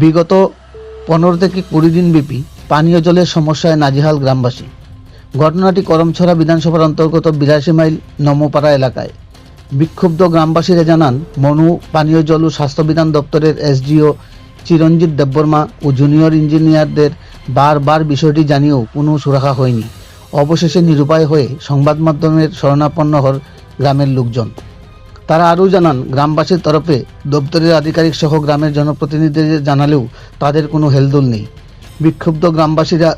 বিগত 15 থেকে 20 দিন ব্যাপী পানীয় জলের সমস্যায় নাজেহাল গ্রামবাসী। ঘটনাটি করমছড়া বিধানসভার অন্তর্গত 82 মাইল নমপাড়া এলাকায়। বিক্ষুব্ধ গ্রামবাসীরা জানান, মনু পানীয় জল ও স্বাস্থ্যবিধান দপ্তরের এসডিও চিরঞ্জিত দেববর্মা ও জুনিয়র ইঞ্জিনিয়ারদের বারবার বিষয়টি জানিয়েও কোনো সুরাহা হয়নি। অবশেষে নিরুপায় হয়ে সংবাদ মাধ্যমের শরণাপন্ন হন গ্রামের লোকজন। তারা আরও জানান, গ্রামবাসীর তরফে দপ্তরের আধিকারিক সহ গ্রামের জনপ্রতিনিধিদের জানালেও তাদের কোনো হেলদোল নেই। বিক্ষুব্ধ গ্রামবাসীরা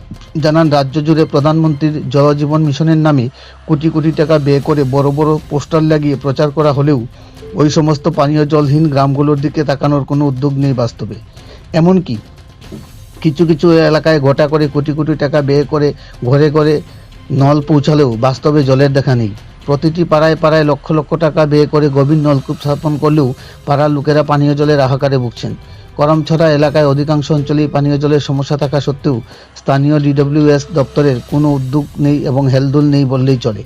জানান, রাজ্য জুড়ে প্রধানমন্ত্রীর জল জীবন মিশনের নামে কোটি কোটি টাকা ব্যয় করে বড় বড় পোস্টার লাগিয়ে প্রচার করা হলেও ওই সমস্ত পানীয় জলহীন গ্রামগুলোর দিকে তাকানোর কোনো উদ্যোগ নেই বাস্তবে। এমনকি কিছু কিছু এলাকায় গোটা করে কোটি কোটি টাকা ব্যয় করে ঘরে ঘরে নল পৌঁছালেও বাস্তবে জলের দেখা নেই। প্রতিটি পাড়ায় পাড়ায় লক্ষ লক্ষ টাকা ব্যয় করে গভীর নলকূপ স্থাপন করলেও পাড়ার লোকেরা পানীয় জলের হাহাকারে ভুগছেন। করমছড়া এলাকায় অধিকাংশ অঞ্চলেই পানীয় জলের সমস্যা থাকা সত্ত্বেও স্থানীয় ডিডব্লিউএস দপ্তরের কোনো উদ্যোগ নেই এবং হেলদোল নেই বললেই চলে।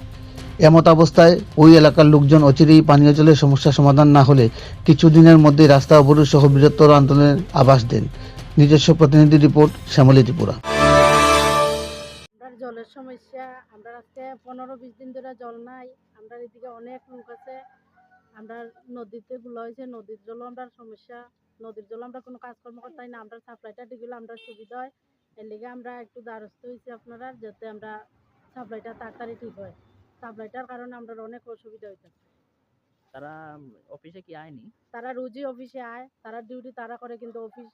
এমতাবস্থায় ওই এলাকার লোকজন অচিরেই পানীয় জলের সমস্যা সমাধান না হলে কিছুদিনের মধ্যেই রাস্তা অবরোধ সহ বৃহত্তর আন্দোলনের আভাস দেন। নিজস্ব প্রতিনিধি রিপোর্ট, শ্যামলী ত্রিপুরা। জলের সমস্যা, আমরা আজকে 15-20 দিন ধরে জল নাই। আমরা এদিকে অনেক লোক আছে, আমরা নদীতে গুলো হয়েছে, নদীর জলও আমরা সমস্যা। নদীর জল আমরা কোনো কাজকর্ম করতে না, আমরা সাপ্লাইটা দিলে আমরা সুবিধা হয়। এর লিগে আমরা একটু দ্বারস্থ হয়েছি আপনারা, যাতে আমরা সাপ্লাইটা তাড়াতাড়ি ঠিক হয়। সাপ্লাইটার কারণে আমরা অনেক অসুবিধা হইতেছে। তারা অফিসে কি আয়নি? তারা রোজই অফিসে আয়, তারা ডিউটি তারা করে, কিন্তু অফিস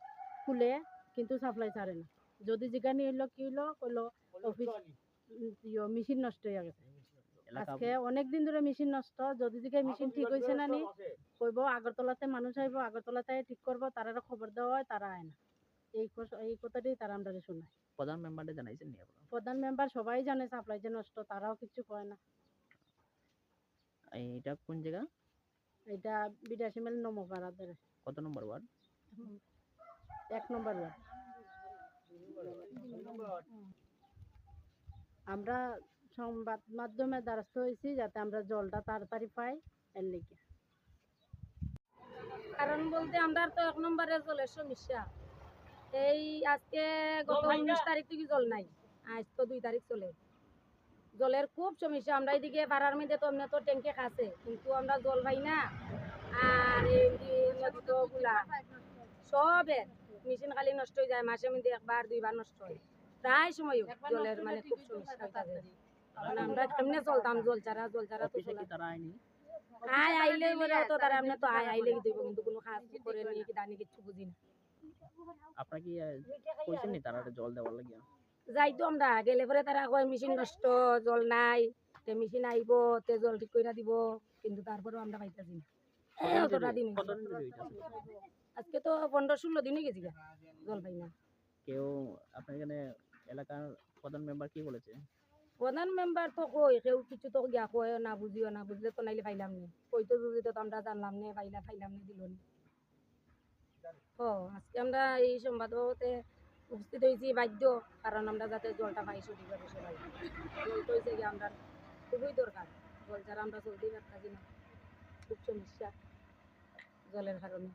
খুলে কিন্তু সাপ্লাই ছাড়ে না। যদি যেখানে হইলো কি হইলো কইলো অফিস মেশিন নষ্ট হয়ে গেছে। আজকে অনেক দিন ধরে মেশিন নষ্ট, যদি দিকে মেশিন ঠিক হয়েছে না নি কইব আগরতলাতে মানুষ আইব, আগরতলাতে ঠিক করবো, তারা খবর দেওয়া হয়, তারা আয় না। এই কথাটাই তারা আমরা শোনায়। প্রধান মেম্বারে জানাইছেন নি আপনারা? প্রধান মেম্বার সবাই জানে সাপ্লাই যে নষ্ট, তারাও কিছু কয় না। এটা কোন জায়গা? এটা 82 মাইল নমপাড়া ধরে। কত নম্বর ওয়ার্ড? 1 নম্বর ওয়ার্ড। আমরা সংবাদ মাধ্যমে দ্বারস্থ হয়েছি যাতে আমরা জলটা তাড়াতাড়ি পাই, এর লিগে। কারণ বলতে আমরা তো 1 নম্বরে জলের সমস্যা। এই আজকে গত 19 তারিখ থেকে জল নাই, আজ তো 2 তারিখ চলে। জলের খুব সমস্যা। আমরা এদিকে পাড়ার মধ্যে তো এমনি তো ট্যাঙ্কে খাসে, কিন্তু আমরা জল পাই না। আর নদীগুলা সবে মেশিন খালি নষ্ট হয়ে যায়, মাসে মধ্যে 1-2 বার নষ্ট হয়। প্রায় সময় জলের মানে খুব সমস্যা থাকে। আমরা কেমনে চলতাম জল ছাড়া তো তারা আয়নি? আইলে বলে তো তারা এমনি তো আইলে দিব, কিন্তু কোনো কাজ করে নিয়ে কি দানি কিছু বুঝি না। আপনারা কি কইছেন নি তারা জল দেওয়ার লাগিয়া? যাইতো আমরা গেলে পরে তারা কয় মেশিন নষ্ট, জল নাই, তে মেশিন আইব, তে জল ঠিক করে দিব, কিন্তু তারপরেও আমরা পাইতাছি না। অতটা দিন কতদিন ধরে হইতাছে? আজকে তো 15-16 দিনই গেছি জল পাই না। কেউ আপনার এখানে এলাকার প্রধান মেম্বার কি বলেছে? প্রধান মেম্বার তো কই কেউ কিছু তো গিয়া কয় না, বুঝিও না, বুঝলে তো নাইলে পাইলাম নি, কইতো যদি তো আমরা জানলাম নে, পাইলাম নে, দিল নি। আজকে আমরা এই সংবাদতে উপস্থিত হয়েছি বাধ্য, কারণ আমরা যাতে জলটা পাই সঠিকভাবে সবাই। জল তো হয়েছে গিয়ে আমরা খুবই দরকার, জল ছাড়া আমরা চলতেই পারতাছি না, খুব সমস্যা জলের কারণে।